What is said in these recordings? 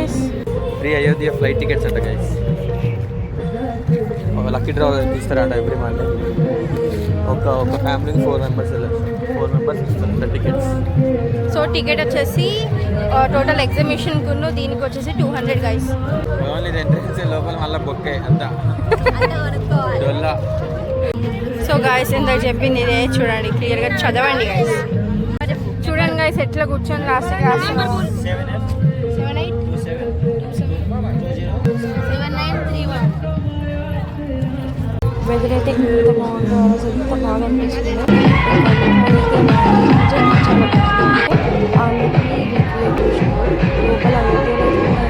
Guys. Free Ayodhya flight tickets అంట guys. ఒక lucky draw తీస్తారంట every month. ఒక ఫ్యామిలీకి 4 మెంబర్స్ ఇస్తారు టికెట్స్. సో టికెట్ వచ్చేసి టోటల్ ఎగ్జిబిషన్ కును దీనికి వచ్చేసి 200 గైస్. ఓన్లీ ఎంట్రెన్స్ లోపల మళ్ళీ బొక్కే అంతా. సో గైస్ ఎంత చెప్పింది ఇదే చూడండి, క్లియర్గా చదవండి గైస్. చూడండి గైస్ ఎట్లా కూర్చొని రాస్తున్నారు. 7827 వెదర్ అయితే ఎంత బాగుందో, ఎంత బాగా అనిపిస్తుందో. లోపల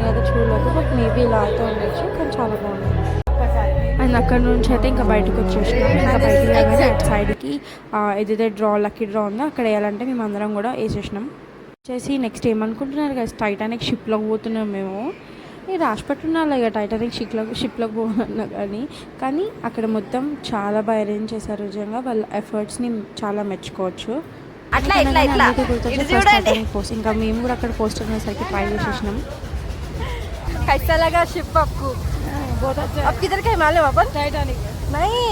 అయితే చూడలేదు, బట్ మేబీ ఇలా అయితే ఉండొచ్చు, కానీ చాలా బాగుంది. అండ్ అక్కడ నుంచి అయితే ఇంకా బయటకు వచ్చేసినాం. ఇంకా బయటకు రాగానే అటు సైడ్కి ఏదైతే లక్కీ డ్రా ఉందో అక్కడ వేయాలంటే మేము అందరం కూడా వేసేసినాం. వచ్చేసి నెక్స్ట్ ఏమనుకుంటున్నారు కదా, టైటానిక్ షిప్లోకి పోతున్నాం మేము. ఇది రాసిపెట్టున్నా ఇక టైటానిక్ షిప్లోకి పోతున్నా కానీ అక్కడ మొత్తం చాలా బాగా అరేంజ్ చేశారు. నిజంగా వాళ్ళ ఎఫర్ట్స్ని చాలా మెచ్చుకోవచ్చు. ఇంకా మేము కూడా అక్కడ పోస్టర్ అనేసరికి ట్రై చేసేసినాం. షిప్ అప్కు अब किधर के मालूम अपन? टाइटैनिक नहीं,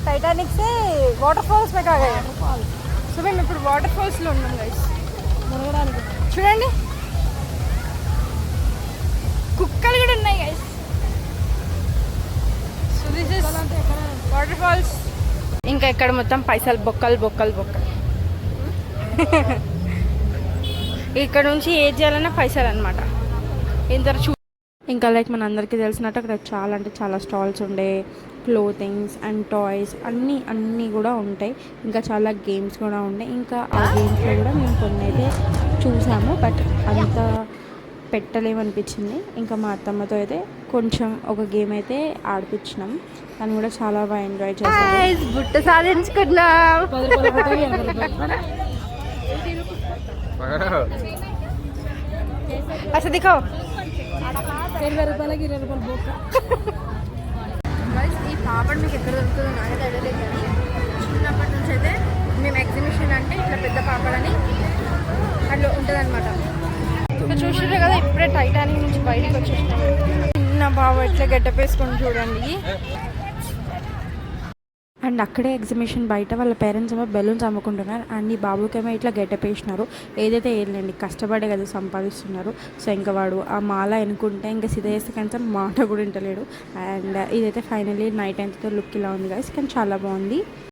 टाइटैनिक से वाटरफॉल्स में कहाँ गए? సో మేము ఇప్పుడు వాటర్ ఫాల్స్లో ఉన్నాం గైస్. చూడండి కుక్కలు కూడా ఉన్నాయి guys. So this is waterfalls. ఇంకా ఇక్కడ మొత్తం పైసలు బొక్కలు. ఇక్కడ నుంచి ఏది చేయాలన్నా పైసలు అనమాట. ఇంకా లైక్ మన అందరికీ తెలిసినట్టు అక్కడ చాలా అంటే చాలా స్టాల్స్ ఉండే, క్లోతింగ్స్ అండ్ టాయ్స్ అన్నీ కూడా ఉంటాయి. ఇంకా చాలా గేమ్స్ కూడా ఉంటాయి. ఇంకా ఆ గేమ్స్లో కూడా మేము కొన్ని అయితే చూసాము, బట్ అంత పెట్టలేమనిపించింది. ఇంకా మా అత్తమ్మతో అయితే కొంచెం ఒక గేమ్ అయితే ఆడిపించినాం. దాన్ని కూడా చాలా బాగా ఎంజాయ్ చేసాం. బుట్ట సాధించుకున్నాం. అసలు దిఖో 20 రూపాయలకి 20 రూపాయలు బొక్క. ఈ పాపడ్ మీకు ఎక్కడ దొరుకుతుందో నాకైతే అడగలేదు, కానీ చిన్నప్పటి నుంచి అయితే మేము ఎగ్జిబిషన్ అంటే ఇట్లా పెద్ద పాపడని అట్లా ఉంటుంది అనమాట. చూసిరే కదా ఇప్పుడే టైటానిక్ నుంచి బయటకు వచ్చేసినాం. చిన్న బాబు ఎట్లా గెటప్ వేసుకొని చూడండి. అండ్ అక్కడే ఎగ్జిబిషన్ బయట వాళ్ళ పేరెంట్స్ ఏమో బెలూన్స్ అమ్ముకుంటున్నారు. అండ్ ఈ బాబుకేమో ఇట్లా గెటప్ వేసినారు. ఏదైతే వేయలేండి, కష్టపడే కదా సంపాదిస్తున్నారు. సో ఇంకా వాడు ఆ మాల ఎన్నుకుంటే ఇంకా సిద్ధ చేస్తే కనీసం మాట కూడా వింటలేడు. అండ్ ఇదైతే ఫైనల్లీ నైట్ అంతా లుక్ ఇలా ఉంది గైస్, కానీ చాలా బాగుంది.